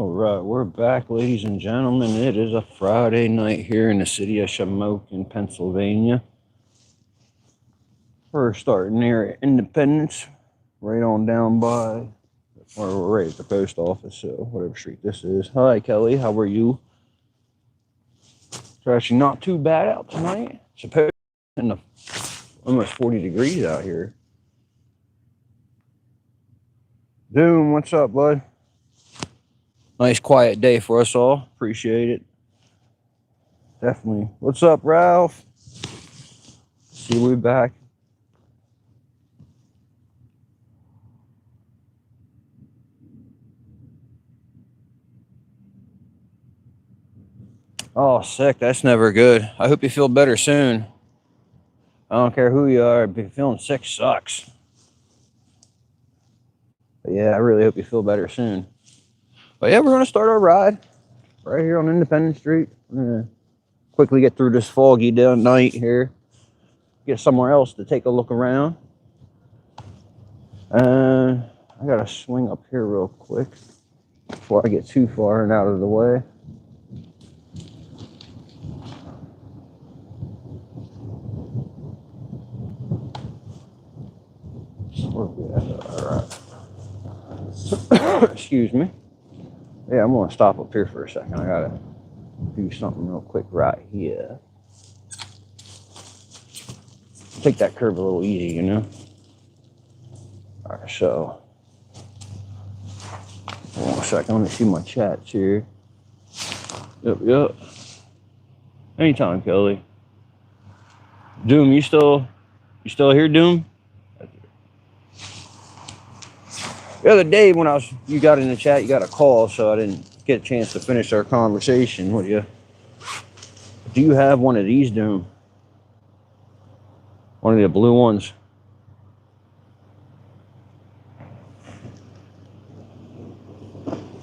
All right, we're back, ladies and gentlemen. It is a Friday night here in the city of Shamokin, Pennsylvania. We're starting here at Independence, right on down by, or we're right at the post office, so whatever street this is. Hi, Kelly. How are you? It's actually not too bad out tonight. Supposed in the almost 40 degrees out here. Doom, what's up, bud? Nice quiet day for us all. Appreciate it. Definitely. What's up, Ralph? See, we back. Oh, sick. That's never good. I hope you feel better soon. I don't care who you are. Feeling sick sucks. But yeah, I really hope you feel better soon. But yeah, we're going to start our ride right here on Independence Street. We're going to quickly get through this foggy night here. Get somewhere else to take a look around. I got to swing up here real quick before I get too far and out of the way. All right. Excuse me. Yeah, I'm going to stop up here for a second. I got to do something real quick right here. Take that curve a little easy, you know? All right, so. Hold on a second. Let me see my chats here. Yep. Anytime, Kelly. Doom, you still here, Doom? The other day when you got in the chat, you got a call, so I didn't get a chance to finish our conversation with you. Do you have one of these, Doom? One of the blue ones?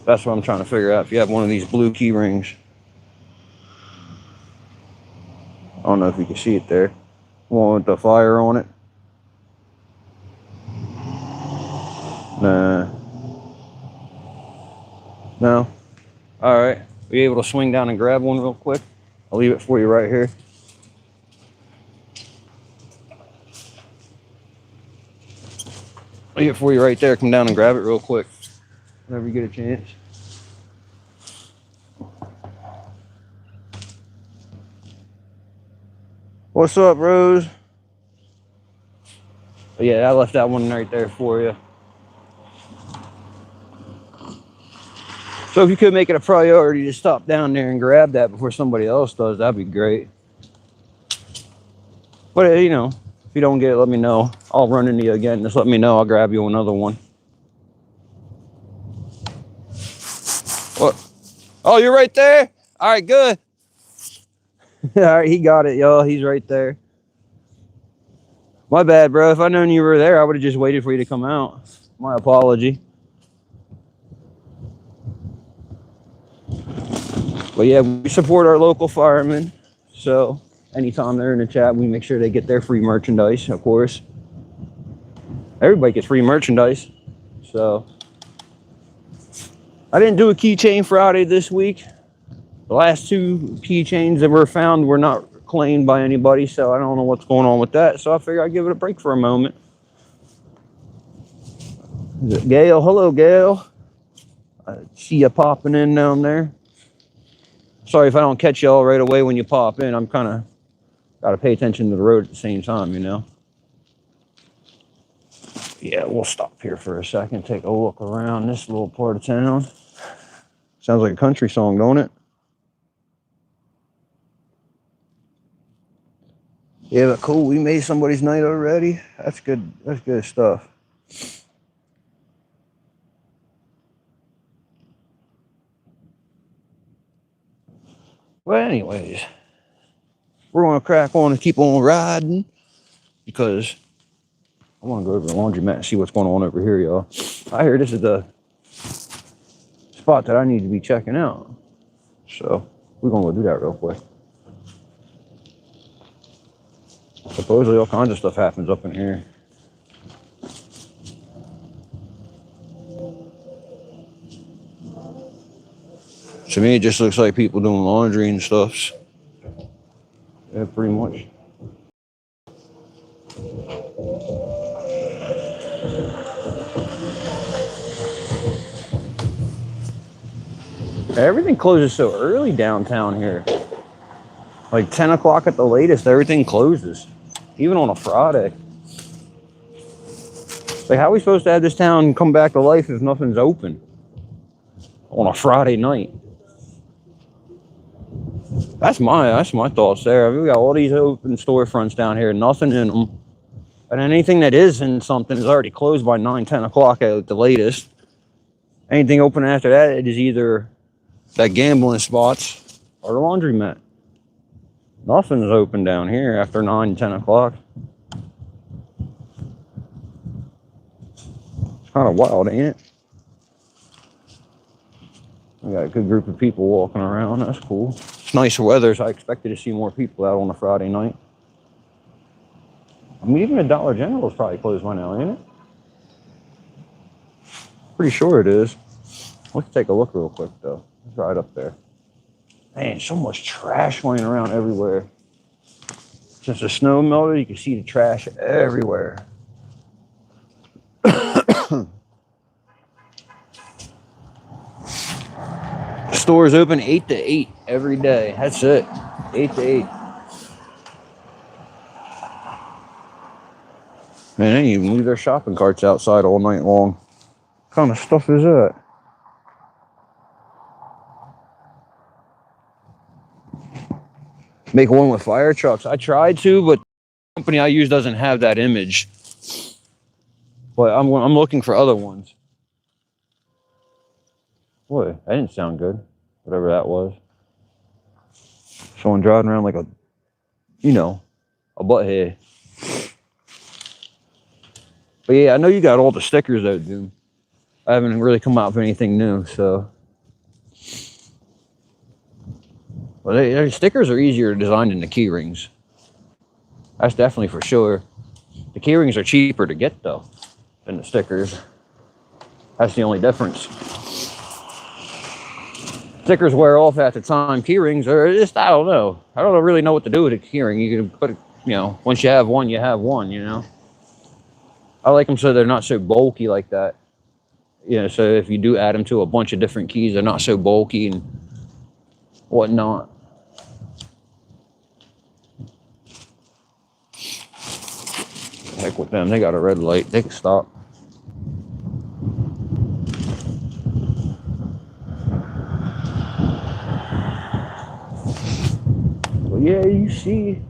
That's what I'm trying to figure out, if you have one of these blue key rings. I don't know if you can see it there. One with the fire on it. Nah. No? Alright. Are you able to swing down and grab one real quick? I'll leave it for you right here. Leave it for you right there. Come down and grab it real quick whenever you get a chance. What's up, Rose? But yeah, I left that one right there for you. So if you could make it a priority to stop down there and grab that before somebody else does, that'd be great. But you know, if you don't get it, let me know. I'll run into you again. Just let me know. I'll grab you another one. What? Oh, you're right there? All right, good. All right, he got it, y'all. He's right there. My bad, bro. If I'd known you were there, I would have just waited for you to come out. My apology. But yeah, we support our local firemen. So anytime they're in the chat, we make sure they get their free merchandise, of course. Everybody gets free merchandise. So I didn't do a keychain Friday this week. The last two keychains that were found were not claimed by anybody, so I don't know what's going on with that. So I figured I'd give it a break for a moment. Is it Gail? Hello, Gail. I see you popping in down there. Sorry if I don't catch y'all right away when you pop in. I'm kind of got to pay attention to the road at the same time, you know. Yeah, we'll stop here for a second, take a look around this little part of town. Sounds like a country song, don't it? Yeah, but cool. We made somebody's night already. That's good. That's good stuff. Well, anyways, we're going to crack on and keep on riding because I want to go over the laundromat and see what's going on over here, y'all. I hear this is the spot that I need to be checking out. So we're going to go do that real quick. Supposedly all kinds of stuff happens up in here. To me, it just looks like people doing laundry and stuff. Yeah, pretty much. Everything closes so early downtown here. Like 10 o'clock at the latest, everything closes. Even on a Friday. Like, how are we supposed to have this town come back to life if nothing's open on a Friday night? That's my thoughts there. I mean, we got all these open storefronts down here, nothing in them. And anything that is in something is already closed by 9, 10 o'clock at the latest. Anything open after that, it is either that gambling spots or the laundromat. Nothing's open down here after 9, 10 o'clock. It's kind of wild, ain't it? We got a good group of people walking around. That's cool. It's nicer weather, so I expected to see more people out on a Friday night. I mean, even the Dollar General is probably closed by now, ain't it? Pretty sure it is. Let's take a look real quick, though. It's right up there. Man, so much trash laying around everywhere. Since the snow melted, you can see the trash everywhere. Stores open 8 to 8 every day. That's it. 8 to 8. Man, they even leave their shopping carts outside all night long. What kind of stuff is that? Make one with fire trucks. I tried to, but the company I use doesn't have that image. But I'm looking for other ones. Boy, that didn't sound good. Whatever that was. Someone driving around like a, a butthead. But yeah, I know you got all the stickers though, Doom. I haven't really come out with anything new, so. Well, their stickers are easier to design than the key rings. That's definitely for sure. The key rings are cheaper to get though than the stickers. That's the only difference. Stickers wear off at the time. Key rings are just, I don't know. I don't really know what to do with a key ring. You can put it, once you have one, you have one, I like them so they're not so bulky like that. So if you do add them to a bunch of different keys, they're not so bulky and whatnot. Heck with them. They got a red light. They can stop. Well, yeah, you see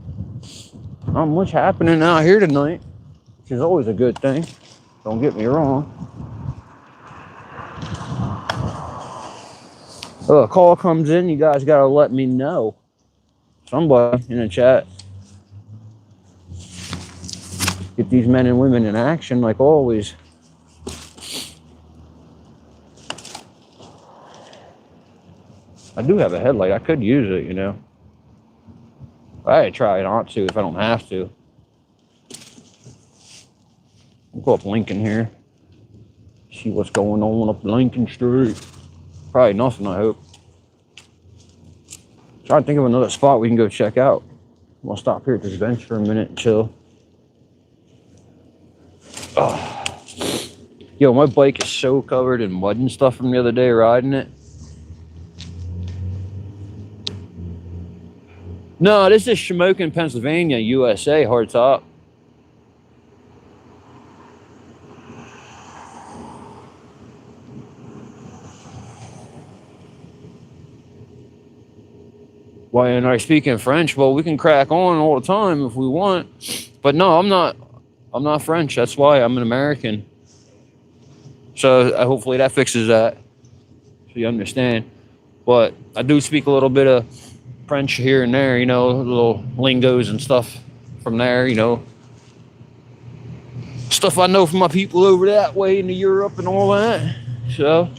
not much happening out here tonight, which is always a good thing. Don't get me wrong. A call comes in, you guys gotta let me know. Somebody in the chat. Get these men and women in action like always. I do have a headlight. I could use it, I try not to if I don't have to. We'll go up Lincoln here. See what's going on up Lincoln Street. Probably nothing, I hope. Trying to think of another spot we can go check out. We'll stop here at this bench for a minute and chill. Oh. Yo, my bike is so covered in mud and stuff from the other day riding it. No, this is Shamokin, Pennsylvania, USA, hardtop. Why, and I speak in French? Well, we can crack on all the time if we want. But no, I'm not French. That's why I'm an American. So hopefully that fixes that. So you understand. But I do speak a little bit of French here and there, little lingos and stuff from there, Stuff I know from my people over that way into Europe and all that. So.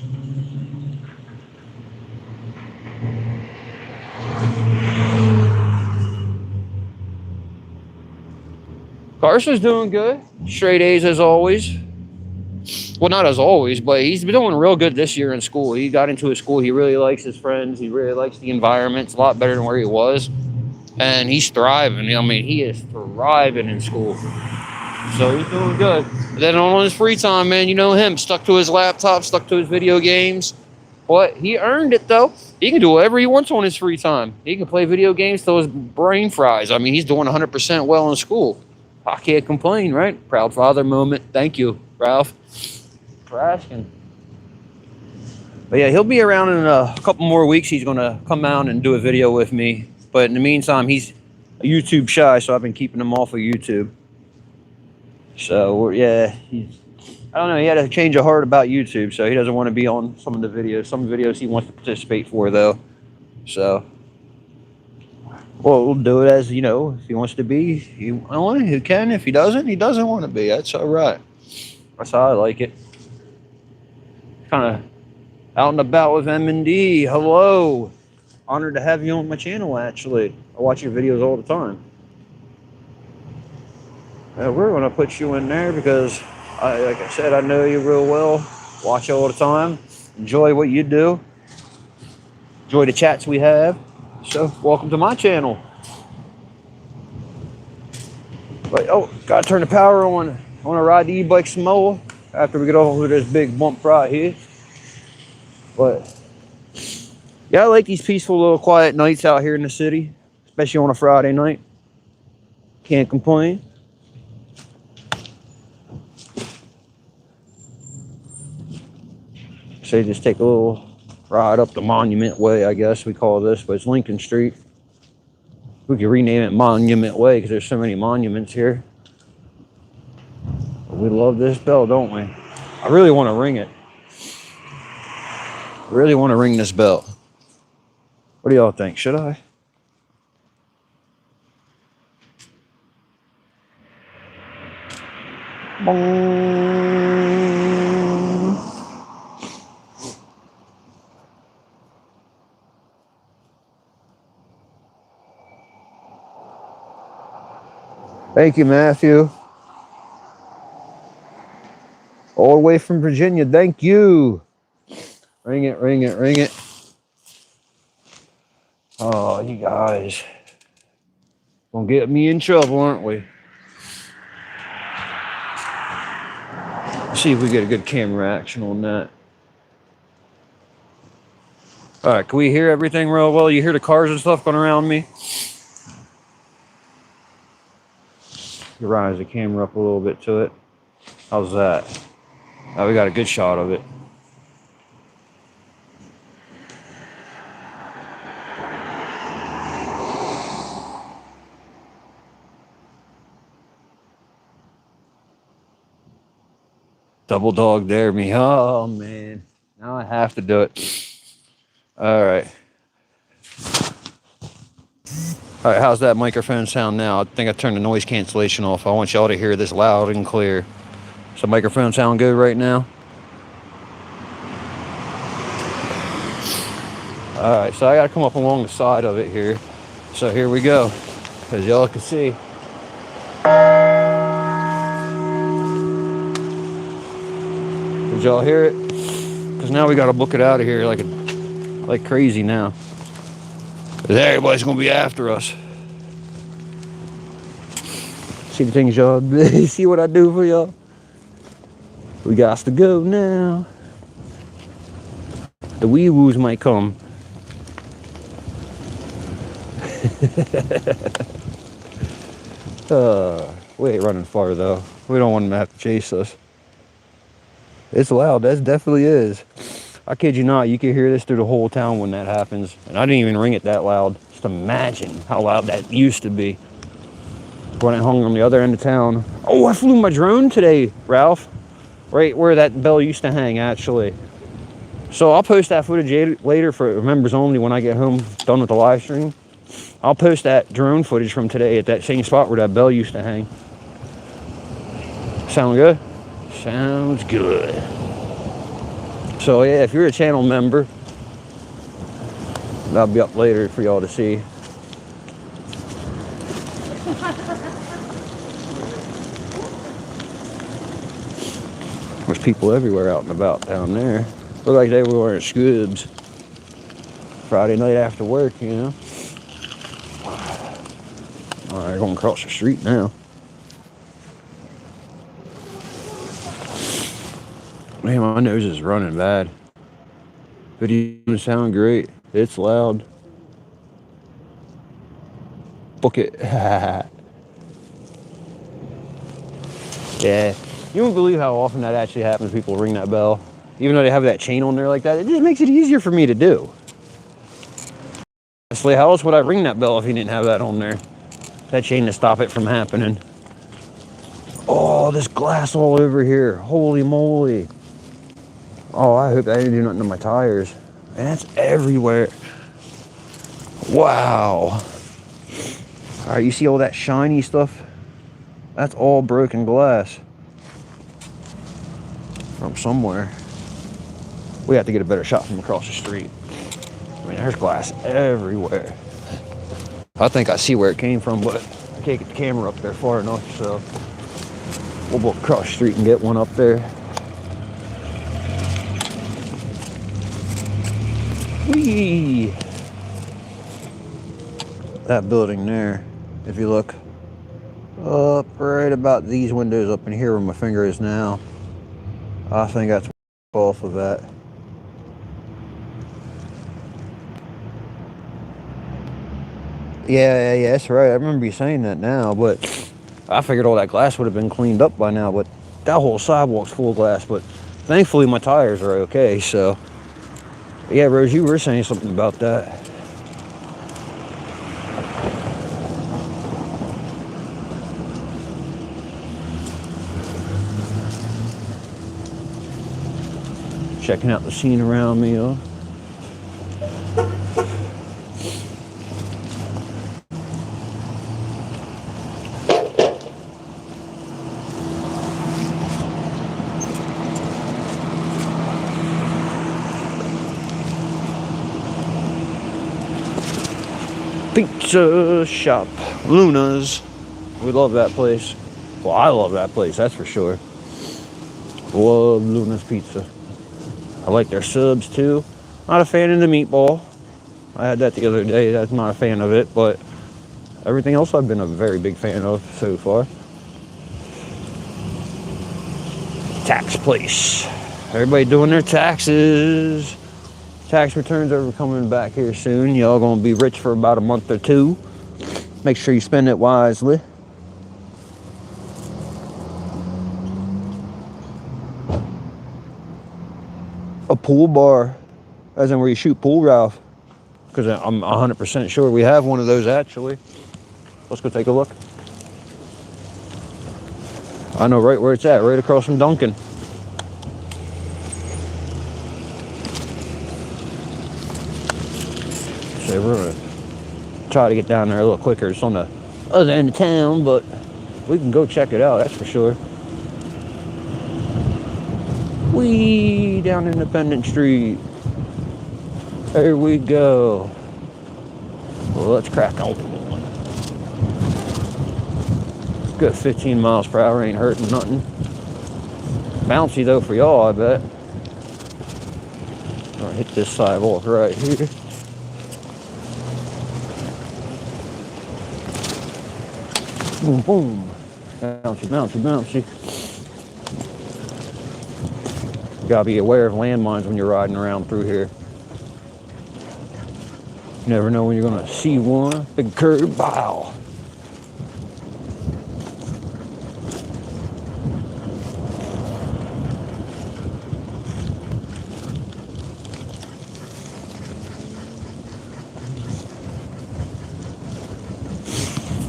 Carson's doing good. Straight A's as always. Well, not as always, but he's been doing real good this year in school. He got into his school. He really likes his friends. He really likes the environment. It's a lot better than where he was. And he's thriving. I mean, he is thriving in school. So he's doing good. Then on his free time, man, you know him, stuck to his laptop, stuck to his video games. But he earned it, though. He can do whatever he wants on his free time. He can play video games till his brain fries. I mean, he's doing 100% well in school. I can't complain, right? Proud father moment. Thank you, Ralph, for asking. But yeah, he'll be around in a couple more weeks. He's going to come out and do a video with me. But in the meantime, he's YouTube shy, so I've been keeping him off of YouTube. So, yeah, I don't know, he had a change of heart about YouTube, so he doesn't want to be on some of the videos. Some videos he wants to participate for, though. So, well, we'll do it as, you know, if he wants to be, he can. If he doesn't want to be. That's all right. That's how I like it. Kind of out and about with M&D. Hello. Honored to have you on my channel, actually. I watch your videos all the time. We're going to put you in there because, like I said, I know you real well. Watch you all the time. Enjoy what you do. Enjoy the chats we have. So, welcome to my channel. But, oh, got to turn the power on. I want to ride the e-bike some more after we get over this big bump right here. But, yeah, I like these peaceful little quiet nights out here in the city, especially on a Friday night. Can't complain. So just take a little ride up the Monument Way, I guess we call this, but it's Lincoln Street. We could rename it Monument Way because there's so many monuments here. We love this bell, don't we? I really want to ring it. I really want to ring this bell. What do y'all think? Should I? Bong. Thank you, Matthew. All the way from Virginia. Thank you. Ring it, ring it, ring it. Oh, you guys. Gonna get me in trouble, aren't we? Let's see if we get a good camera action on that. All right, can we hear everything real well? You hear the cars and stuff going around me? Rise the camera up a little bit to it. How's that? Oh, we got a good shot of it. Double dog dare me. Oh, man. Now I have to do it. All right. All right, how's that microphone sound now? I think I turned the noise cancellation off. I want y'all to hear this loud and clear. Does the microphone sound good right now? All right, so I got to come up along the side of it here. So here we go, as y'all can see. Did y'all hear it? Because now we got to book it out of here like crazy now. Because everybody's going to be after us. See the things y'all see what I do for y'all? We got to go now. The wee woos might come. We ain't running far though. We don't want them to have to chase us. It's loud, that definitely is. I kid you not, you can hear this through the whole town when that happens. And I didn't even ring it that loud. Just imagine how loud that used to be when I hung on the other end of town. Oh, I flew my drone today, Ralph. Right where that bell used to hang, actually. So I'll post that footage later for members only when I get home, done with the live stream. I'll post that drone footage from today at that same spot where that bell used to hang. Sound good? Sounds good. So yeah, if you're a channel member, that'll be up later for y'all to see. people everywhere out and about down there. Look like they were wearing scubs Friday night after work, you know. All right, going across the street now. Man, my nose is running bad. Video doesn't sound great. It's loud. Book it. Yeah. You won't believe how often that actually happens. People ring that bell. Even though they have that chain on there like that, it just makes it easier for me to do. Honestly, how else would I ring that bell if he didn't have that on there? That chain to stop it from happening. Oh, this glass all over here. Holy moly. Oh, I hope that didn't do nothing to my tires. And that's everywhere. Wow. All right, you see all that shiny stuff? That's all broken glass. From somewhere. We have to get a better shot from across the street. I mean, there's glass everywhere. I think I see where it came from, but I can't get the camera up there far enough, so we'll walk across the street and get one up there. Whee! That building there, if you look up right about these windows up in here where my finger is now, I think that's off of that. Yeah, that's right. I remember you saying that now, but I figured all that glass would have been cleaned up by now, but that whole sidewalk's full of glass, but thankfully my tires are okay, so. Yeah, Rose, you were saying something about that. Checking out the scene around me, yo. Pizza shop, Luna's. We love that place. Well, I love that place, that's for sure. Love Luna's Pizza. I like their subs too. Not a fan of the meatball. I had that the other day. That's not a fan of it, but everything else I've been a very big fan of so far. Tax place. Everybody doing their taxes. Tax returns are coming back here soon. Y'all gonna be rich for about a month or two. Make sure you spend it wisely. A pool bar, as in where you shoot pool, Ralph. Because I'm 100% sure we have one of those actually. Let's go take a look. I know right where it's at, right across from Duncan. So we're gonna try to get down there a little quicker. It's on the other end of town, but we can go check it out, that's for sure. Whee! Down Independence Street. There we go. Well, let's crack open one. Good 15 miles per hour, ain't hurting nothing. Bouncy though for y'all, I bet. I'll hit this sidewalk right here. Boom, boom. Bouncy, bouncy, bouncy. You gotta be aware of landmines when you're riding around through here. You never know when you're gonna see one. Big curb, bow.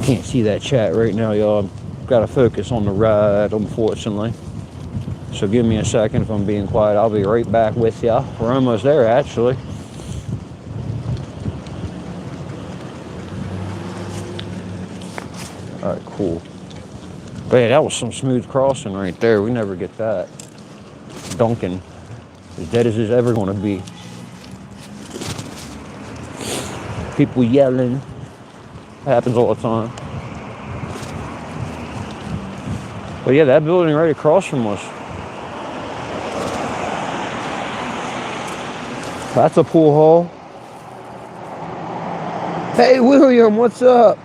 Can't see that chat right now, y'all. I've got to focus on the ride, unfortunately. So give me a second if I'm being quiet. I'll be right back with y'all. We're almost there, actually. All right, cool. But yeah, that was some smooth crossing right there. We never get that. Duncan, as dead as it's ever going to be. People yelling. Happens all the time. But yeah, that building right across from us. That's a pool hall. Hey, William, what's up?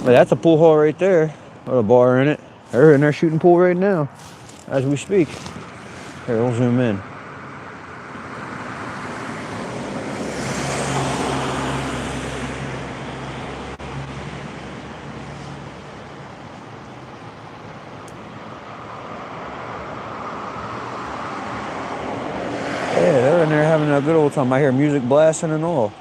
That's a pool hall right there with a bar in it. They're in there shooting pool right now as we speak. Here, we'll zoom in. Yeah, they're in there having a good old time. I hear music blasting and all.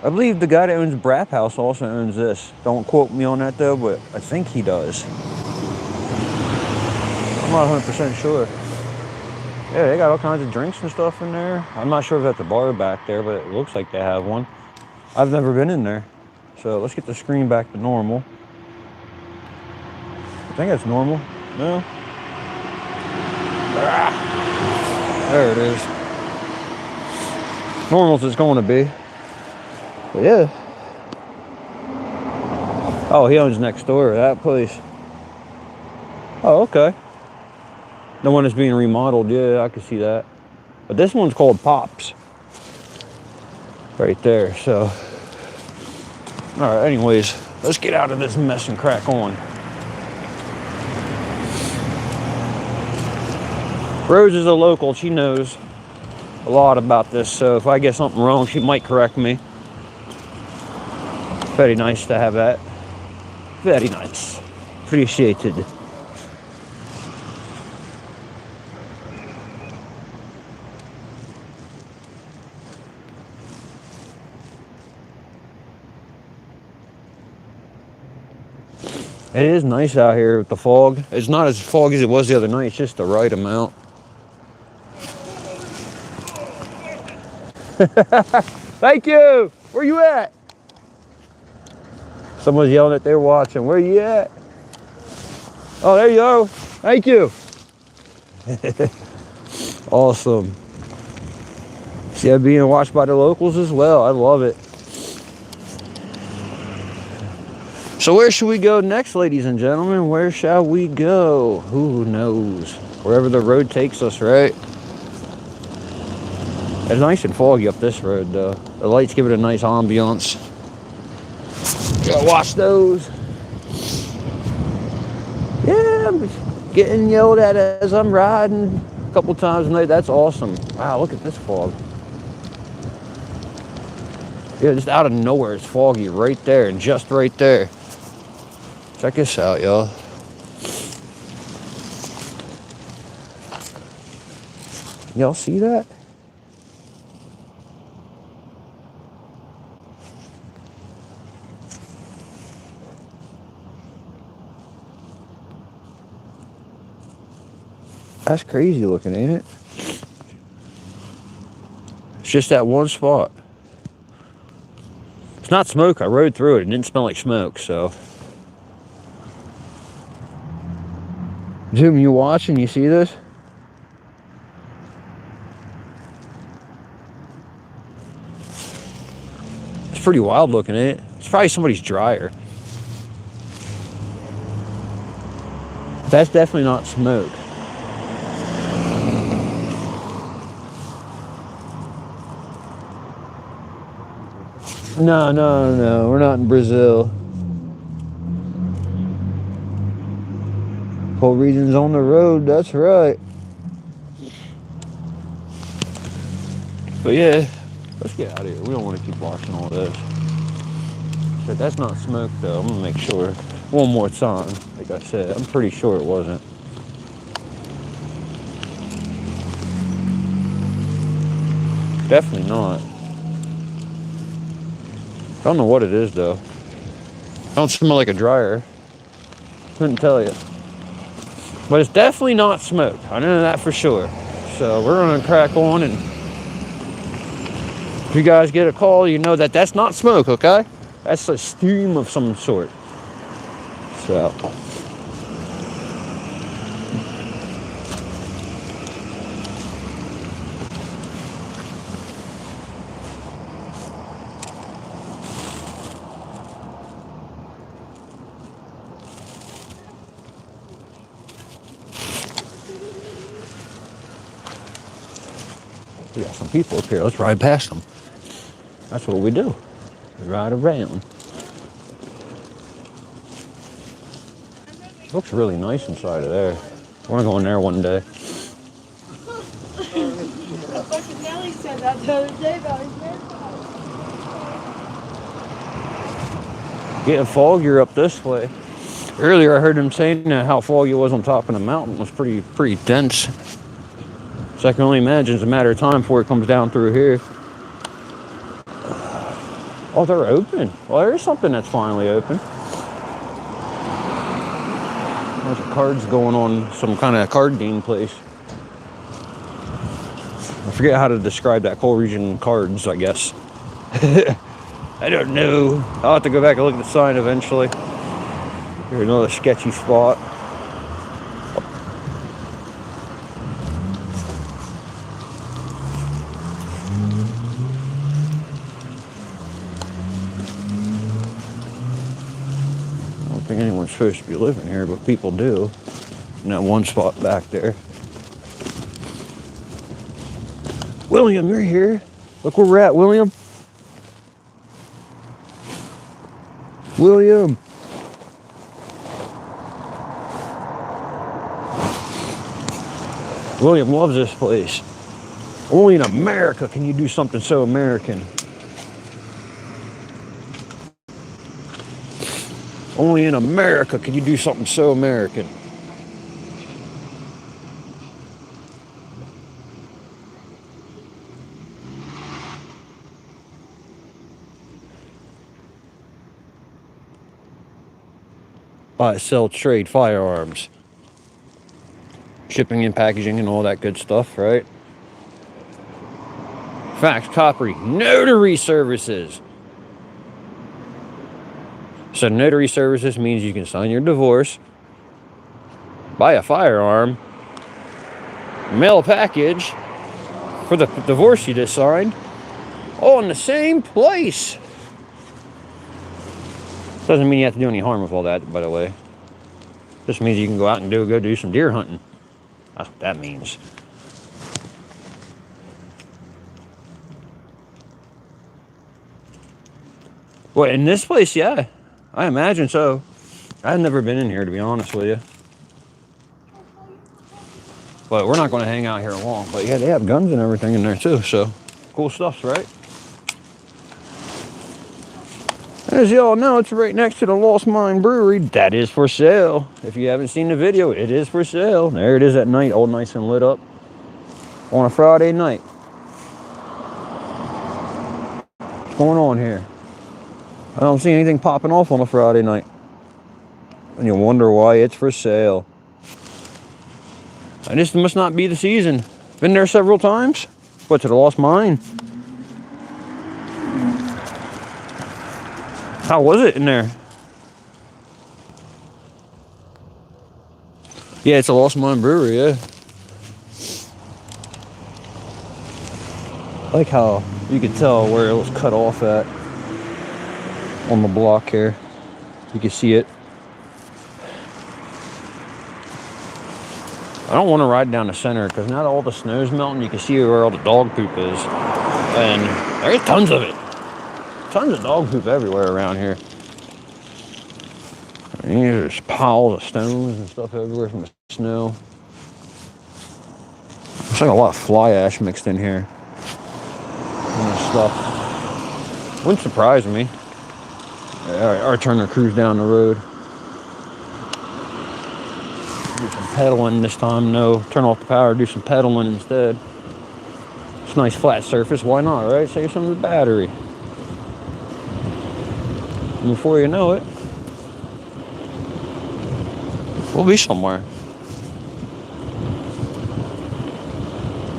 I believe the guy that owns Brap House also owns this. Don't quote me on that though, but I think he does. I'm not 100% sure. Yeah, they got all kinds of drinks and stuff in there. I'm not sure if that's a bar back there, but it looks like they have one. I've never been in there. So let's get the screen back to normal. I think that's normal. No? Ah, there it is. Normal as it's going to be. But yeah. Oh, he owns next door to that place. Oh, okay. The one that's being remodeled, yeah, I can see that. But this one's called Pops. Right there, so. Alright, anyways, let's get out of this mess and crack on. Rose is a local, she knows a lot about this, so if I get something wrong, she might correct me. Very nice to have that. Very nice. Appreciated. It is nice out here with the fog. It's not as foggy as it was the other night. It's just the right amount. Thank you. Where you at? Someone's yelling that they're watching. Where you at? Oh, there you go. Thank you. Awesome. See, I'm being watched by the locals as well. I love it. So where should we go next, ladies and gentlemen? Where shall we go? Who knows? Wherever the road takes us, right? It's nice and foggy up this road, though. The lights give it a nice ambiance. Gotta watch those. Yeah, I'm getting yelled at as I'm riding a couple times a night. That's awesome. Wow, look at this fog. Yeah, just out of nowhere, it's foggy right there and just right there. Check this out, y'all. Y'all see that? That's crazy looking, ain't it? It's just that one spot. It's not smoke. I rode through it. It didn't smell like smoke, so. Zoom, you watching? You see this? It's pretty wild looking, ain't it? It's probably somebody's dryer. That's definitely not smoke. No. We're not in Brazil. Cold regions on the road, that's right. But yeah, let's get out of here. We don't want to keep watching all this. But that's not smoke though. I'm gonna make sure one more time. Like I said, I'm pretty sure it wasn't. Definitely not. I don't know what it is though. Don't smell like a dryer. Couldn't tell you. But it's definitely not smoke. I know that for sure. So we're gonna crack on, and if you guys get a call, you know that that's not smoke, okay? That's a steam of some sort. So. got some people up here. Let's ride past them. That's what we do. We ride around. Looks really nice inside of there. I want to go in there one day. Fucking Nelly said that the other day about his haircut. Getting foggier up this way. Earlier I heard him saying that how foggy it was on top of the mountain was pretty dense. So I can only imagine it's a matter of time before it comes down through here. Oh, they're open. Well, there's something that's finally open. There's cards going on, some kind of card game place. I forget how to describe that coal region cards, I guess. I don't know. I'll have to go back and look at the sign eventually. Here's another sketchy spot. I don't think anyone's supposed to be living here, but people do. In that one spot back there. William, you're here. Look where we're at, William. William. William loves this place. Only in America can you do something so American. Only in America can you do something so American. Buy, sell, trade firearms. Shipping and packaging and all that good stuff, right? Fax, copy, notary services. So notary services means you can sign your divorce, buy a firearm, mail a package for the divorce you just signed, all in the same place. Doesn't mean you have to do any harm with all that, by the way. Just means you can go out and go do some deer hunting. That's what that means. Well, in this place, yeah. I imagine so. I've never been in here, to be honest with you. But we're not going to hang out here long. But yeah, they have guns and everything in there too, so cool stuff, right? As y'all know, it's right next to the Lost Mine Brewery. That is for sale. If you haven't seen the video, it is for sale. There it is at night, all nice and lit up on a Friday night. What's going on here? I don't see anything popping off on a Friday night. And you wonder why it's for sale. And this must not be the season. Been there several times. What, to the Lost Mine? How was it in there? Yeah, it's a Lost Mine Brewery, yeah. I like how you can tell where it was cut off at on the block here. You can see it. I don't want to ride down the center because now that all the snow's melting, you can see where all the dog poop is. And there's tons of it. Tons of dog poop everywhere around here. And there's piles of stones and stuff everywhere from the snow. Looks like a lot of fly ash mixed in here. And stuff. Wouldn't surprise me. Alright, our turn to cruise down the road. Do some pedaling this time. No, turn off the power, do some pedaling instead. It's a nice flat surface. Why not, right? Save some of the battery. And before you know it, we'll be somewhere.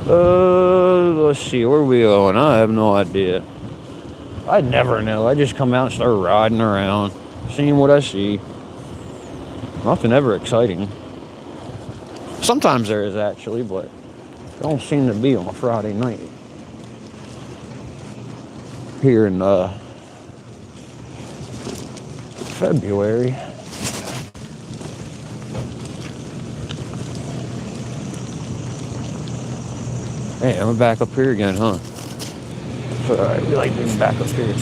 Let's see, where are we going? I have no idea. I never know. I just come out and start riding around, seeing what I see. Nothing ever exciting. Sometimes there is actually, but it don't seem to be on a Friday night. Here in February. Hey, I'm back up here again, huh? Alright, we like being back up here.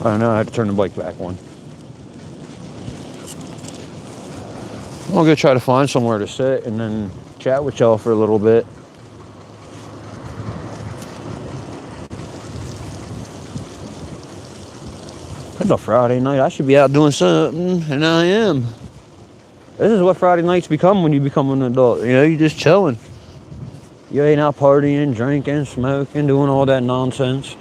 I don't know, I had to turn the bike back on. I'm gonna try to find somewhere to sit and then chat with y'all for a little bit. It's a Friday night. I should be out doing something, and I am. This is what Friday nights become when you become an adult. You know, you're just chilling. You ain't out partying, drinking, smoking, doing all that nonsense.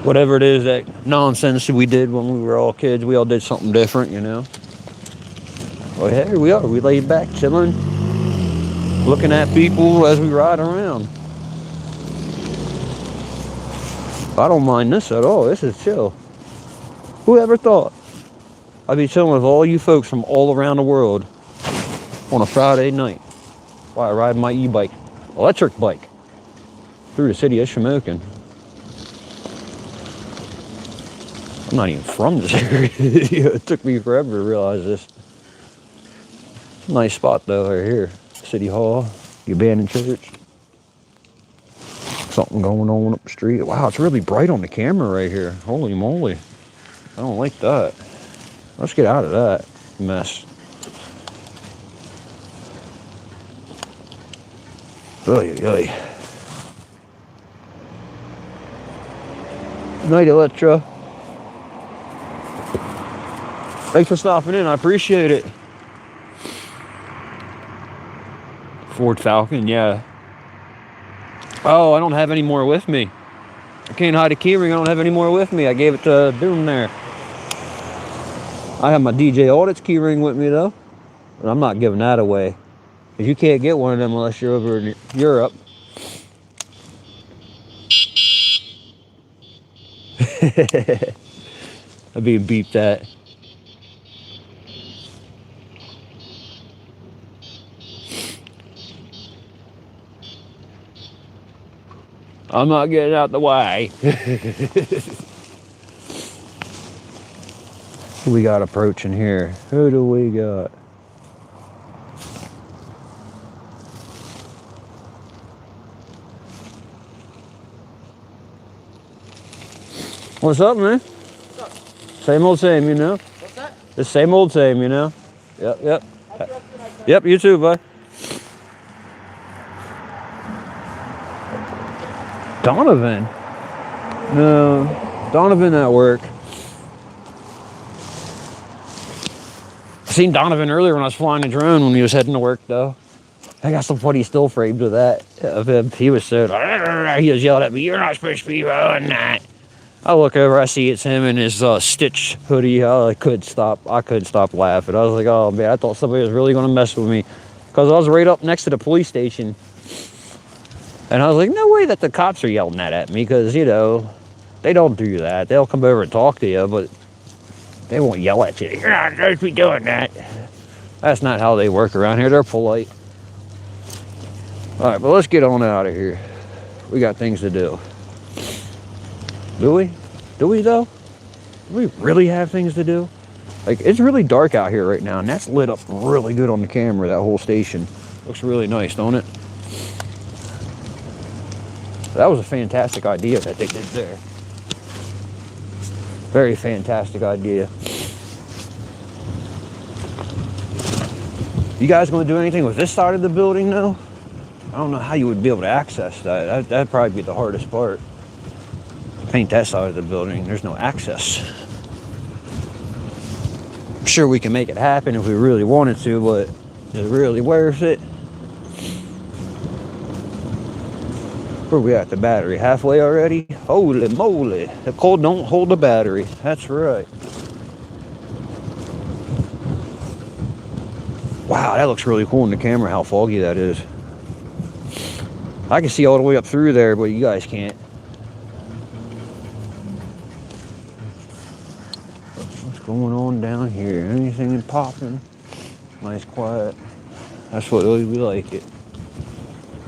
Whatever it is, that nonsense we did when we were all kids, we all did something different, you know. Well, here we are. We laid back, chilling, looking at people as we ride around. I don't mind this at all. This is chill. Who ever thought I'd be chilling with all you folks from all around the world on a Friday night while I ride my e-bike, electric bike, through the city of Shamokin. I'm not even from this area. It took me forever to realize this. Nice spot though, right here. City Hall, the abandoned church. Something going on up the street. Wow, it's really bright on the camera right here. Holy moly. I don't like that. Let's get out of that mess. Oy, oy. Night, Electra. Thanks for stopping in. I appreciate it. Ford Falcon, yeah. Oh, I don't have any more with me. I can't hide a keyring. I don't have any more with me. I gave it to Doom there. I have my DJ Audits keyring with me though, and I'm not giving that away. Cause you can't get one of them unless you're over in Europe. I'm being beeped at. I'm not getting out the way. Who we got approaching here? Who do we got? What's up, man? What's up? Same old same, you know? What's that? The same old same, you know? Yep. Yep, you too, bud. Donovan? No, Donovan at work. I seen Donovan earlier when I was flying a drone when he was heading to work, though. I got some funny still frames of that, of him. He was so, he was yelling at me, "You're not supposed to be doing that." I look over, I see it's him in his Stitch hoodie. I couldn't stop laughing. I was like, oh man, I thought somebody was really gonna mess with me. Because I was right up next to the police station. And I was like, no way that the cops are yelling that at me, because, you know, they don't do that. They'll come over and talk to you, but they won't yell at you. "You're not supposed to be doing that." That's not how they work around here. They're polite. All right, but let's get on out of here. We got things to do. Do we? Do we, though? Do we really have things to do? Like, it's really dark out here right now, and that's lit up really good on the camera, that whole station. Looks really nice, don't it? That was a fantastic idea that they did there. Very fantastic idea. You guys going to do anything with this side of the building, though? I don't know how you would be able to access that. That'd probably be the hardest part. Paint that side of the building. There's no access. I'm sure we can make it happen if we really wanted to, but is it really worth it? Where we at the battery? Halfway already? Holy moly. The cold don't hold the battery. That's right. Wow, that looks really cool in the camera, how foggy that is. I can see all the way up through there, but you guys can't. What's going on down here? Anything popping? Nice, quiet. That's what we like it.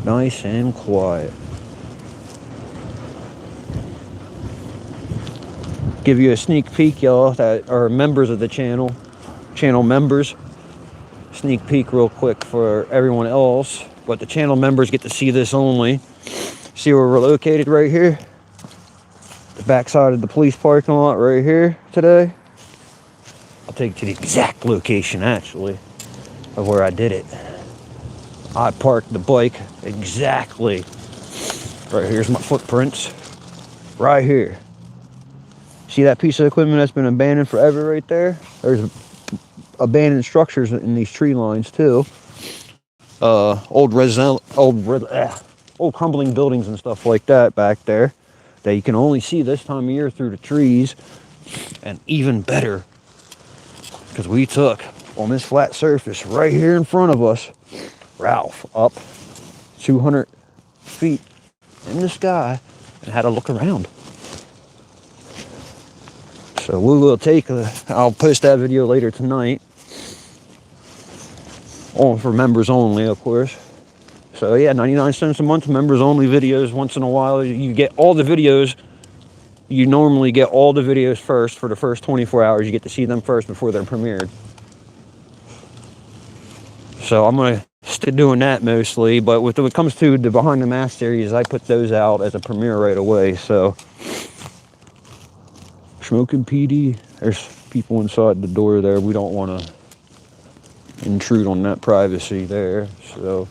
Nice and quiet. Give you a sneak peek, y'all, that are members of the channel members. sneak peek real quick for everyone else, but the channel members get to see this only. See where we're located right here? The backside of the police parking lot right here today. I'll take you to the exact location, actually, of where I did it. I parked the bike exactly right here's my footprints. Right here. See that piece of equipment that's been abandoned forever right there? There's abandoned structures in these tree lines too. Old crumbling buildings and stuff like that back there that you can only see this time of year through the trees. And even better, because we took on this flat surface right here in front of us, Ralph, up 200 feet in the sky and had a look around. So we will take I'll post that video later tonight. For members only, of course. So yeah, 99 cents a month, members only videos. Once in a while, you get all the videos. You normally get all the videos first for the first 24 hours. You get to see them first before they're premiered. So I'm going to stick doing that mostly. But when it comes to the Behind the Mask series, I put those out as a premiere right away. So Shamokin PD, there's people inside the door there. We don't want to intrude on that privacy there. So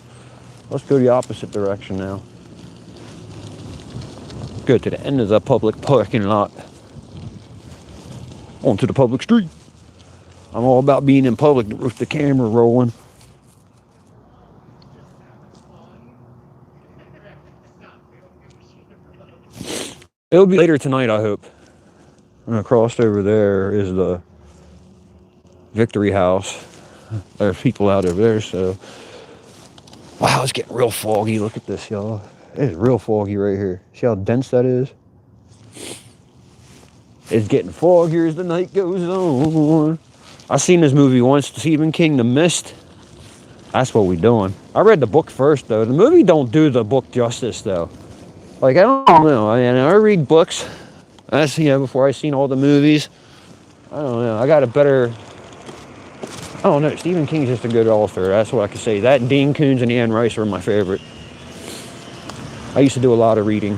let's go the opposite direction now. Go to the end of the public parking lot. Onto the public street. I'm all about being in public with the camera rolling. It'll be later tonight, I hope. And across over there is the Victory House. There's people out over there, so. Wow, it's getting real foggy. Look at this, y'all. It's real foggy right here. See how dense that is? It's getting foggier as the night goes on. I seen this movie once, Stephen King, The Mist. That's what we doing. I read the book first, though. The movie don't do the book justice, though. Like, I don't know. I read books. That's, before I seen all the movies. I don't know. I got a better... I don't know. Stephen King's just a good author. That's what I can say. That and Dean Koontz and Anne Rice are my favorite. I used to do a lot of reading.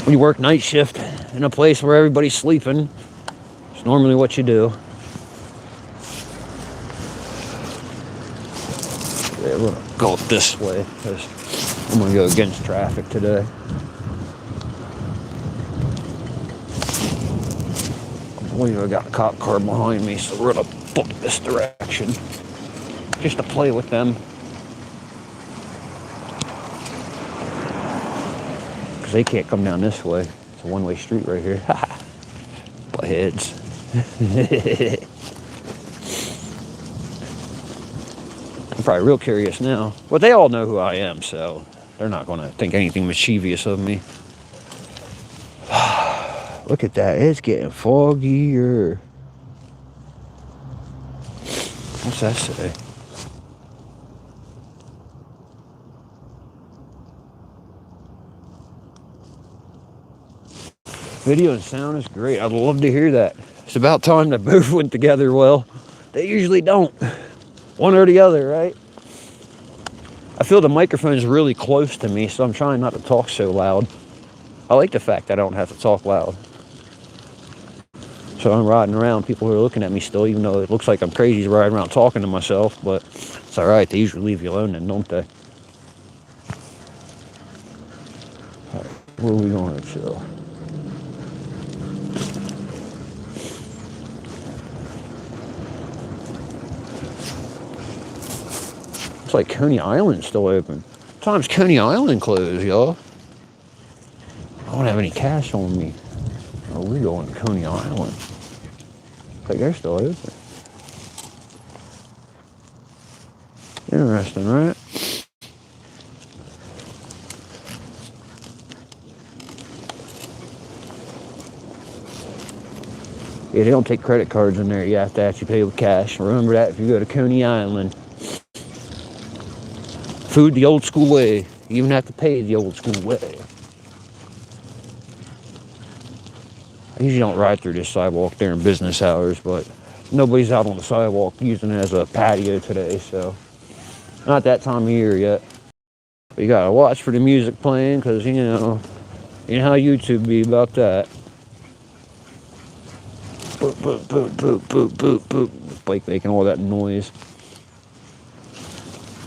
When you work night shift in a place where everybody's sleeping, it's normally what you do. Yeah, we're gonna go this way because I'm gonna go against traffic today. I believe I got a cop car behind me, so we're gonna book this direction just to play with them. They can't come down this way. It's a one-way street right here. Butt heads. I'm probably real curious now. Well, they all know who I am, so they're not going to think anything mischievous of me. Look at that. It's getting foggier. What's that say? Video and sound is great. I'd love to hear that. It's about time that both went together well. They usually don't. One or the other, right? I feel the microphone is really close to me, so I'm trying not to talk so loud. I like the fact that I don't have to talk loud. So I'm riding around, people are looking at me still, even though it looks like I'm crazy riding around talking to myself, but it's alright, they usually leave you alone then, don't they? Alright, where are we going to chill? It's like Coney Island's still open. What time's Coney Island closed, y'all? I don't have any cash on me. Oh, we're going to Coney Island. Like they're still open. Interesting, right? Yeah, they don't take credit cards in there. You have to actually pay with cash. Remember that if you go to Coney Island. Food the old school way. You even have to pay the old school way. I usually don't ride through this sidewalk during business hours, but nobody's out on the sidewalk using it as a patio today, so not that time of year yet. But you gotta watch for the music playing, because you know how YouTube be about that. Boop, boop, boop, boop, boop, boop, boop. Blake making all that noise.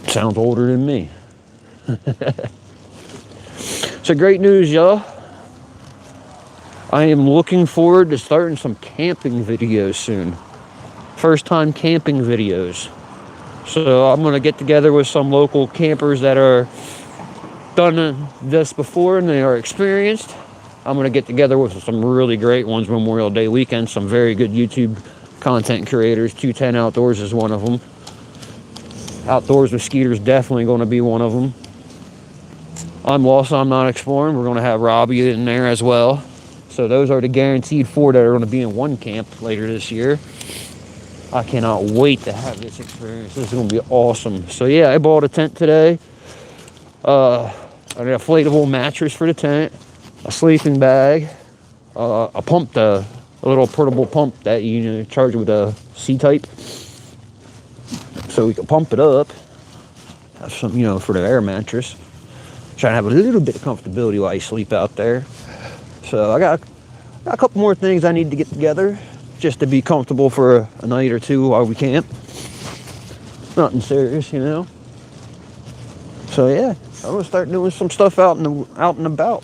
Sounds older than me. So great news, y'all. I am looking forward to starting some camping videos soon. First time camping videos. So I'm going to get together with some local campers that are done this before and they are experienced. I'm going to get together with some really great ones Memorial Day weekend. Some very good YouTube content creators. 210 Outdoors is one of them. Outdoors with Skeeter's definitely going to be one of them. I'm Lost, I'm Not Exploring. We're going to have Robbie in there as well. So those are the guaranteed 4 that are going to be in one camp later this year. I cannot wait to have this experience. This is going to be awesome. So yeah, I bought a tent today. An inflatable mattress for the tent. A sleeping bag. A pump, a little portable pump that you charge with a C-type. So we can pump it up. Have some, for the air mattress. Trying to have a little bit of comfortability while you sleep out there. So I got a couple more things I need to get together just to be comfortable for a night or two while we camp. Nothing serious, So yeah, I'm gonna start doing some stuff out and about.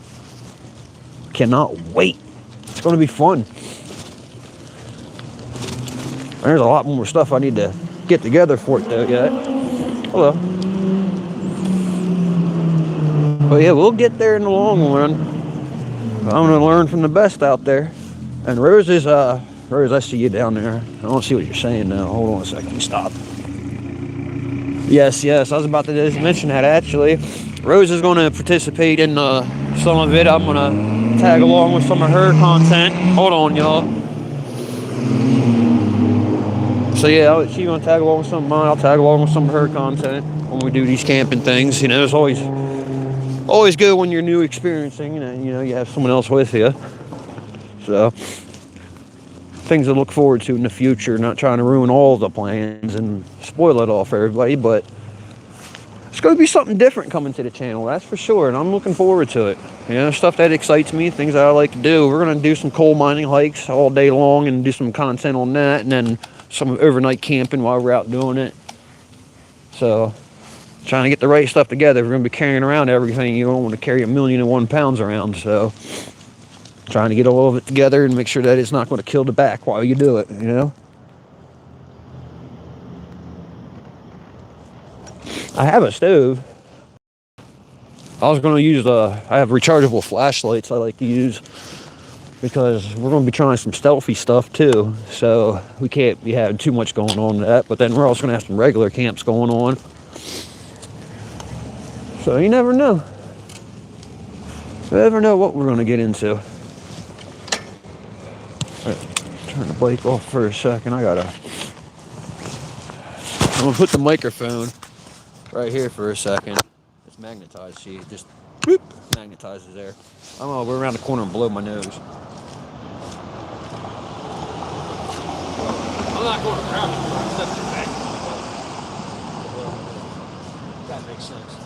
Cannot wait. It's gonna be fun. There's a lot more stuff I need to get together for it though yet. Hello. But yeah, we'll get there in the long run. I'm gonna learn from the best out there. And Rose, I see you down there. I don't see what you're saying now. Hold on a second. Stop. Yes. I was about to just mention that actually. Rose is going to participate in some of it. I'm going to tag along with some of her content. Hold on, y'all. So yeah, she's going to tag along with some of mine. I'll tag along with some of her content when we do these camping things. It's always good when you're new experiencing. You have someone else with you. So things to look forward to in the future. Not trying to ruin all the plans and spoil it all for everybody, but it's going to be something different coming to the channel, that's for sure, and I'm looking forward to it. Stuff that excites me, things that I like to do. We're going to do some coal mining hikes all day long and do some content on that, and then some overnight camping while we're out doing it. So trying to get the right stuff together. We're going to be carrying around everything. You don't want to carry 1,000,001 pounds around, so trying to get all of it together and make sure that it's not going to kill the back while you do it, I have a stove. I was going to use I have rechargeable flashlights I like to use because we're going to be trying some stealthy stuff too. So we can't be having too much going on with that. But then we're also going to have some regular camps going on. So you never know. You never know what we're going to get into. Turn the bike off for a second. I'm gonna put the microphone right here for a second. It's magnetized. See, it just whoop, magnetizes there. I'm gonna go around the corner and blow my nose. I'm not going around it. I'm stepping back. That makes sense.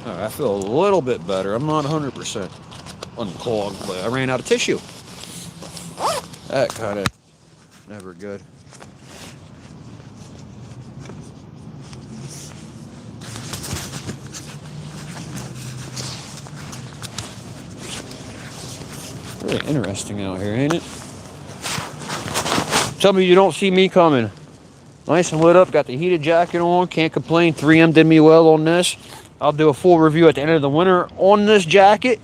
All right, I feel a little bit better. I'm not 100% unclogged, but I ran out of tissue. That kind of never good. Really interesting out here, ain't it? Tell me you don't see me coming. Nice and lit up, got the heated jacket on, can't complain. 3M did me well on this. I'll do a full review at the end of the winter on this jacket.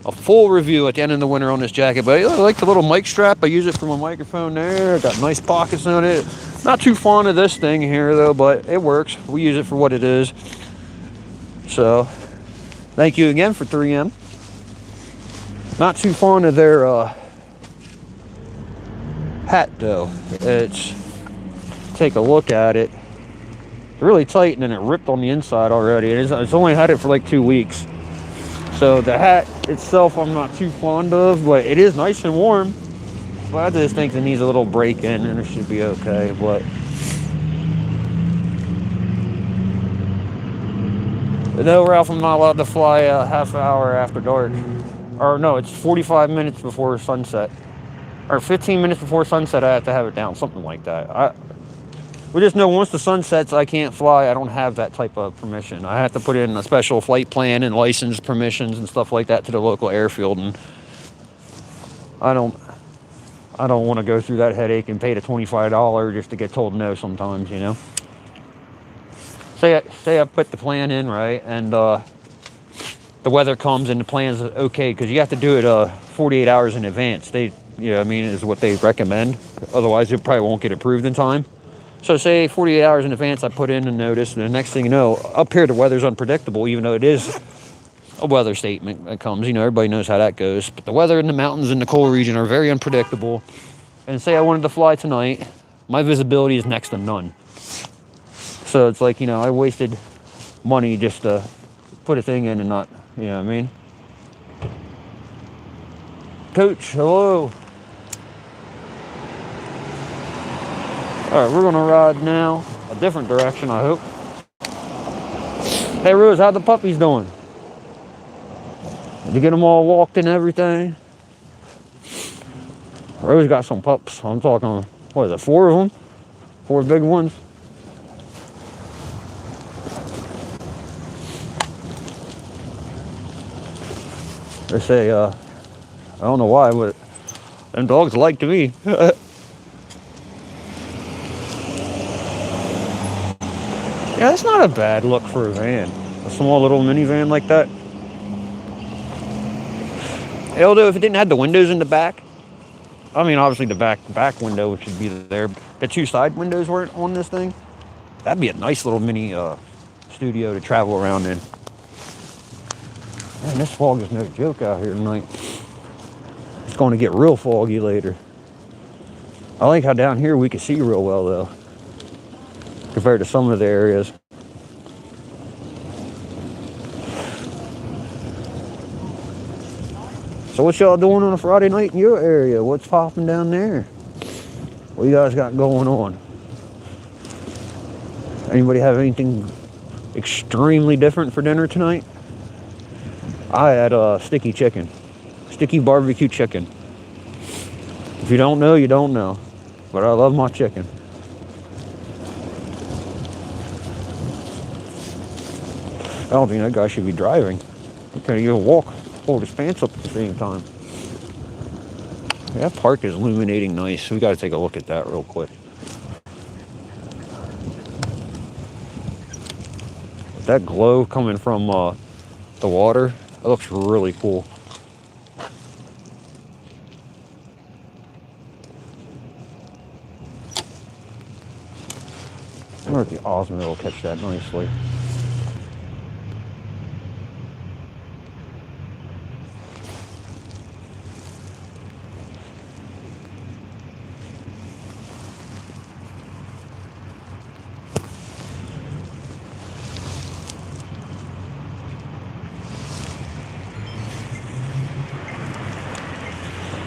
A full review at the end of the winter on this jacket. But I like the little mic strap. I use it for my microphone there. Got nice pockets on it. Not too fond of this thing here though, but it works. We use it for what it is. So, thank you again for 3M. Not too fond of their hat though. Take a look at it. really tight, and then it ripped on the inside already. It's only had it for like 2 weeks. So the hat itself I'm not too fond of, but it is nice and warm. But I just think it needs a little break in and it should be okay. But no, Ralph, I'm not allowed to fly a half hour after dark. Or no, it's 45 minutes before sunset. Or 15 minutes before sunset, I have to have it down, something like that. We just know once the sun sets, I can't fly. I don't have that type of permission. I have to put in a special flight plan and license permissions and stuff like that to the local airfield, and I don't, I don't want to go through that headache and pay the $25 just to get told no sometimes, you know. Say I put the plan in right, and the weather comes and the plan's okay, because you have to do it 48 hours in advance. I mean, is what they recommend. Otherwise, it probably won't get approved in time. So say 48 hours in advance, I put in a notice, and the next thing you know, up here the weather's unpredictable, even though it is a weather statement that comes. Everybody knows how that goes. But the weather in the mountains in the coal region are very unpredictable. And say I wanted to fly tonight, my visibility is next to none. So it's like, I wasted money just to put a thing in and not, you know what I mean? Coach, hello. All right, we're gonna ride now a different direction, I hope. Hey, Rose, how the puppies doing? Did you get them all walked and everything? Rose got some pups. I'm talking, what is it, 4 of them? 4 big ones? They say, I don't know why, but them dogs like me. Yeah, that's not a bad look for a van. A small little minivan like that. Although if it didn't have the windows in the back, I mean, obviously the back window should be there. The 2 side windows weren't on this thing. That'd be a nice little mini studio to travel around in. Man, this fog is no joke out here tonight. It's going to get real foggy later. I like how down here we can see real well, though, compared to some of the areas. So what y'all doing on a Friday night in your area? What's popping down there? What you guys got going on? Anybody have anything extremely different for dinner tonight? I had sticky chicken. Sticky barbecue chicken. If you don't know, you don't know. But I love my chicken. I don't think that guy should be driving. He can't even walk, hold his pants up at the same time. That park is illuminating nice. We got to take a look at that real quick. That glow coming from the water, it looks really cool. I wonder if the Osmond will catch that nicely.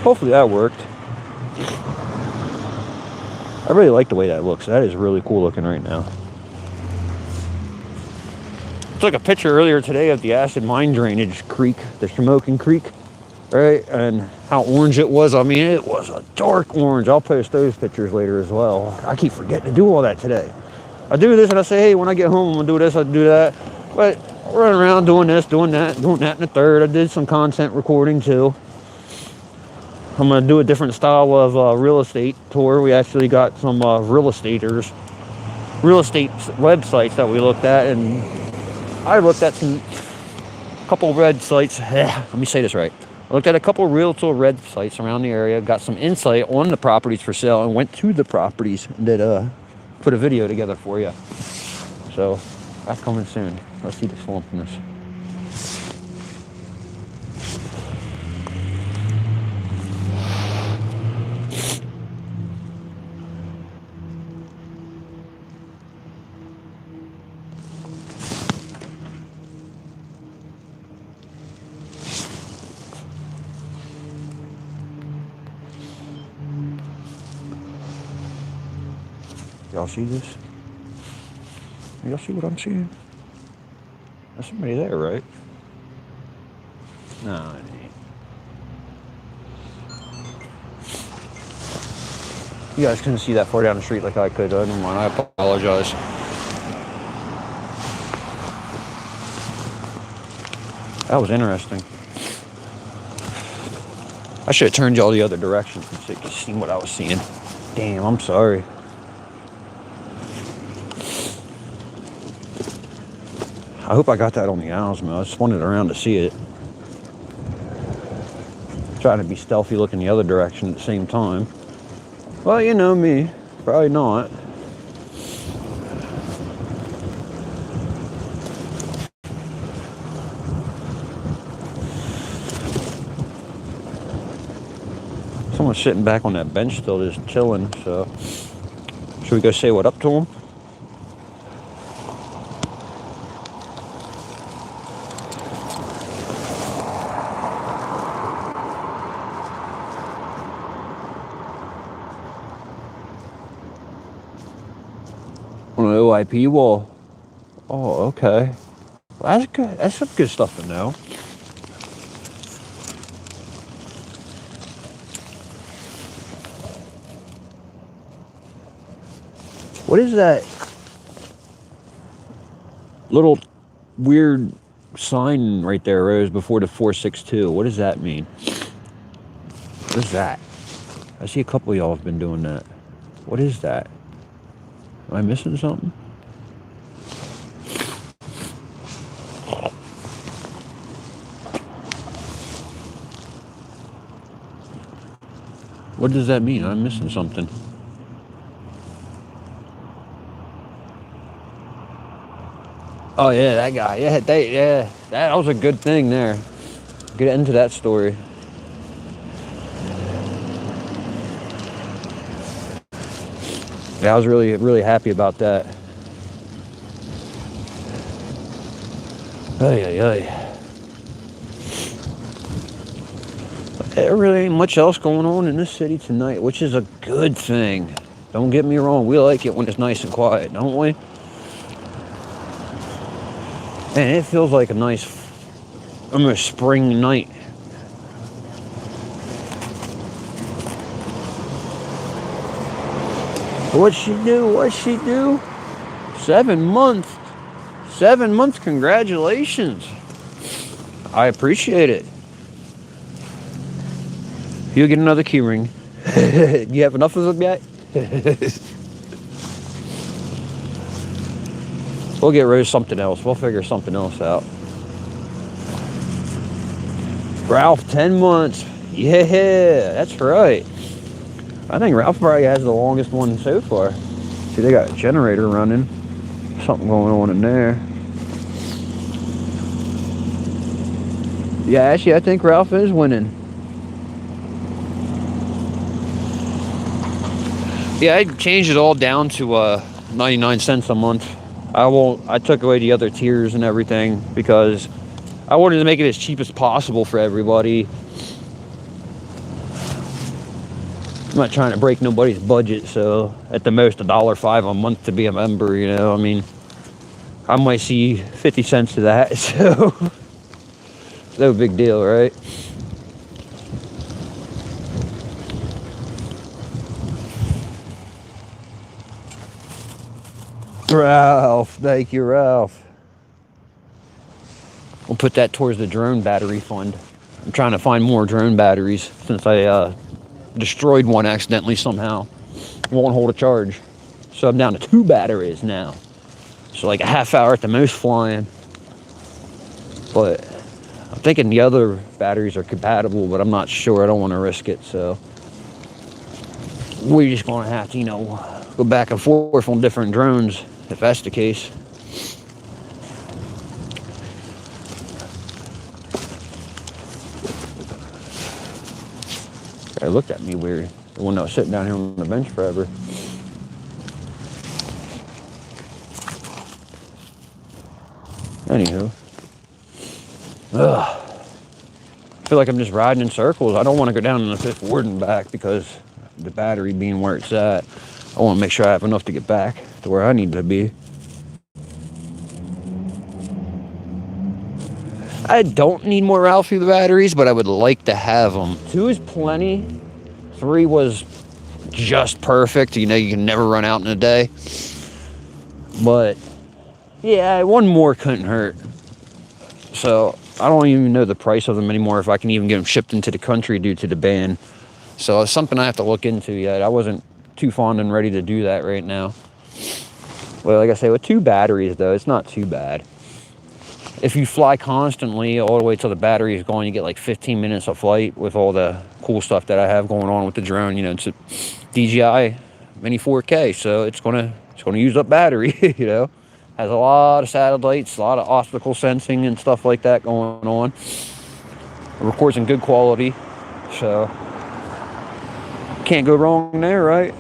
Hopefully that worked. I really like the way that looks. That is really cool looking right now. I took a picture earlier today of the acid mine drainage creek, the Shamokin Creek, right? And how orange it was. I mean, it was a dark orange. I'll post those pictures later as well. I keep forgetting to do all that today. I do this and I say, hey, when I get home, I'm gonna do this, I do that. But running around doing this, doing that and the third. I did some content recording too. I'm going to do a different style of real estate tour. We actually got some real estate websites that we looked at, and I looked at a couple red sites. Let me say this right. I looked at a couple realtor red sites around the area, got some insight on the properties for sale, and went to the properties and did put a video together for you. So that's coming soon. Let's see the swampiness. Y'all see this? Y'all see what I'm seeing? There's somebody there, right? No, it ain't. You guys couldn't see that far down the street like I could. Never mind, I apologize. That was interesting. I should have turned y'all the other direction so you could see what I was seeing. Damn, I'm sorry. I hope I got that on the Osmo. I just wanted around to see it. Trying to be stealthy looking the other direction at the same time. Well, you know me. Probably not. Someone's sitting back on that bench still just chilling, so should we go say what up to him? On the OIP wall. Oh, okay. Well, that's good. That's some good stuff to know. What is that little weird sign right there, Rose, before the 462? What does that mean? What is that? I see a couple of y'all have been doing that. What is that? Am I missing something? What does that mean? I'm missing something. Oh yeah, that guy. Yeah, that was a good thing there. Get into that story. Yeah, I was really happy about that. Ay. There really ain't much else going on in this city tonight, which is a good thing. Don't get me wrong, we like it when it's nice and quiet, don't we? And it feels like a nice, almost spring night. What'd she do? 7 months. 7 months, congratulations. I appreciate it. You'll get another key ring. You have enough of them yet? We'll get rid of something else. We'll figure something else out. Ralph, 10 months. Yeah, that's right. I think Ralph probably has the longest one so far. See, they got a generator running. Something going on in there. Yeah, actually, I think Ralph is winning. Yeah, I changed it all down to 99 cents a month. I took away the other tiers and everything because I wanted to make it as cheap as possible for everybody. I'm not trying to break nobody's budget, so at the most $1.05 a month to be a member, you know. I mean, I might see 50 cents to that, so no big deal, right? Ralph, thank you, Ralph. We'll put that towards the drone battery fund. I'm trying to find more drone batteries since I destroyed one accidentally somehow. Won't hold a charge. So I'm down to 2 batteries now. So like a half hour at the most flying. But I'm thinking the other batteries are compatible, but I'm not sure. I don't want to risk it, so we're just gonna have to, you know, go back and forth on different drones if that's the case. Guy looked at me weird. The one that was sitting down here on the bench forever. Anywho. Ugh. I feel like I'm just riding in circles. I don't want to go down in the Fifth Ward and back because the battery being where it's at. I want to make sure I have enough to get back to where I need to be. I don't need more Ralph through the batteries, but I would like to have them. 2 is plenty. 3 was just perfect. You know, you can never run out in a day. But yeah, 1 more couldn't hurt. So I don't even know the price of them anymore, if I can even get them shipped into the country due to the ban. So it's something I have to look into yet. I wasn't too fond and ready to do that right now. Well, like I say, with 2 batteries though, it's not too bad. If you fly constantly all the way till the battery is gone, you get like 15 minutes of flight with all the cool stuff that I have going on with the drone. You know, it's a DJI Mini 4K, so it's gonna use up battery. You know, has a lot of satellites, a lot of optical sensing and stuff like that going on. It records in good quality, so can't go wrong there, right?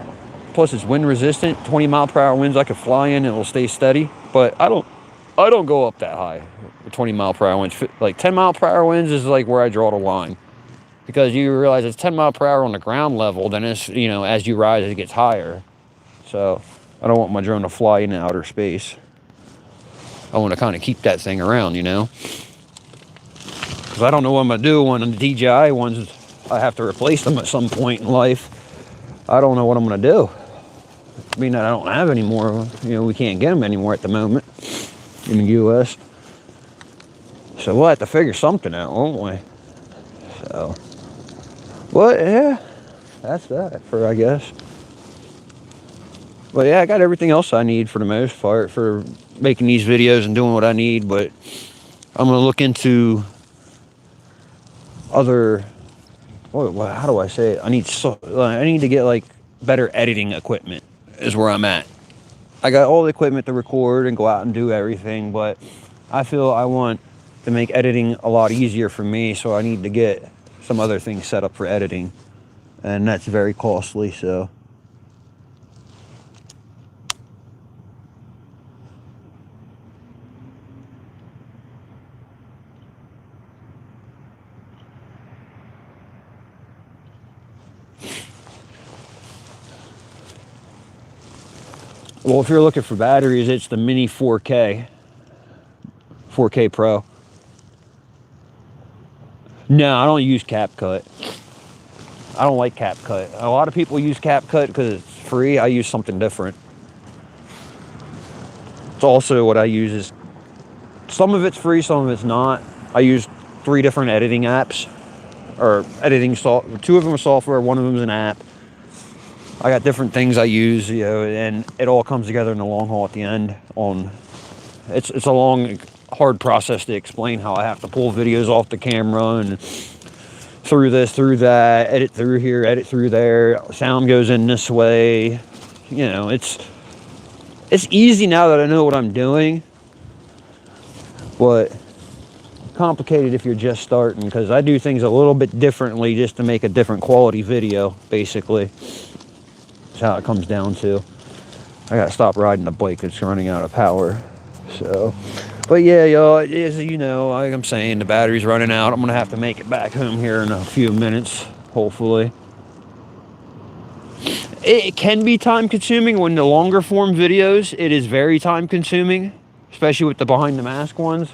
Plus, it's wind resistant. 20-mile-per-hour winds I could fly in, and it'll stay steady. But I don't go up that high. 20-mile-per-hour winds, like 10-mile-per-hour winds, is like where I draw the line, because you realize it's 10-mile-per-hour on the ground level. Then it's, you know, as you rise, it gets higher. So I don't want my drone to fly into outer space. I want to kind of keep that thing around, you know, because I don't know what I'm gonna do when the DJI ones, I have to replace them at some point in life. I don't know what I'm gonna do. I mean, I don't have any more. You know, we can't get them anymore at the moment in the U.S. So we'll have to figure something out, won't we? So, well, yeah, that's that for, I guess. But yeah, I got everything else I need for the most part for making these videos and doing what I need. But I'm gonna look into other. How do I say it? I need to get like better editing equipment. Is where I'm at. I got all the equipment to record and go out and do everything, but I feel I want to make editing a lot easier for me, so I need to get some other things set up for editing, and that's very costly. So well, if you're looking for batteries, it's the Mini 4K Pro. No, I don't use CapCut. I don't like CapCut. A lot of people use CapCut because it's free. I use something different. It's also what I use is, some of it's free, some of it's not. I use 3 different editing apps, or editing software. 2 of them are software, 1 of them is an app. I got different things I use, you know, and it all comes together in the long haul at the end. It's a long, hard process to explain how I have to pull videos off the camera and through this, through that, edit through here, edit through there. Sound goes in this way. You know, it's easy now that I know what I'm doing, but complicated if you're just starting, because I do things a little bit differently just to make a different quality video, basically. That's how it comes down to. I gotta stop riding the bike, it's running out of power. So, but yeah, y'all, as you know, like I'm saying, the battery's running out. I'm gonna have to make it back home here in a few minutes, hopefully. It can be time consuming when the longer form videos, it is very time consuming, especially with the behind the mask ones.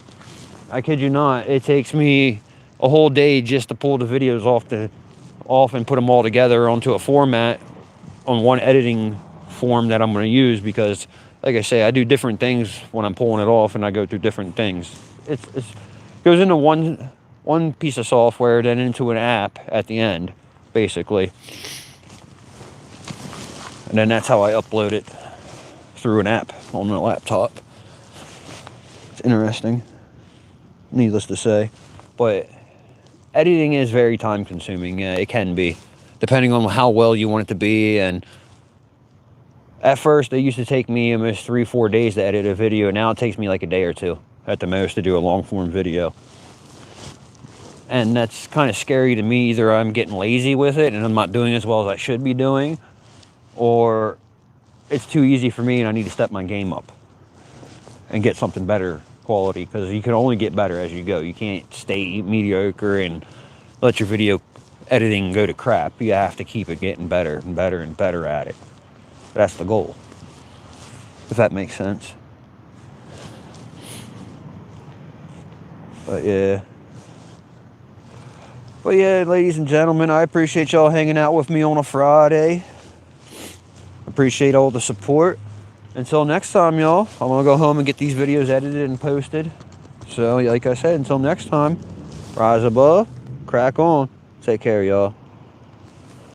I kid you not, it takes me a whole day just to pull the videos off and put them all together onto a format on one editing form that I'm going to use, because like I say, I do different things when I'm pulling it off, and I go through different things. It goes into one piece of software, then into an app at the end, basically. And then that's how I upload it, through an app on the laptop. It's interesting, needless to say. But editing is very time consuming. Yeah, it can be, depending on how well you want it to be. And at first, it used to take me almost 3-4 days to edit a video. Now it takes me like a day or 2 at the most to do a long form video. And that's kind of scary to me. Either I'm getting lazy with it and I'm not doing as well as I should be doing, or it's too easy for me and I need to step my game up and get something better quality, because you can only get better as you go. You can't stay mediocre and let your video editing go to crap. You have to keep it getting better and better and better at it. That's the goal, if that makes sense. But yeah. But yeah, ladies and gentlemen, I appreciate y'all hanging out with me on a Friday. Appreciate all the support. Until next time, y'all, I'm going to go home and get these videos edited and posted. So, like I said, until next time, rise above, crack on. Take care, y'all.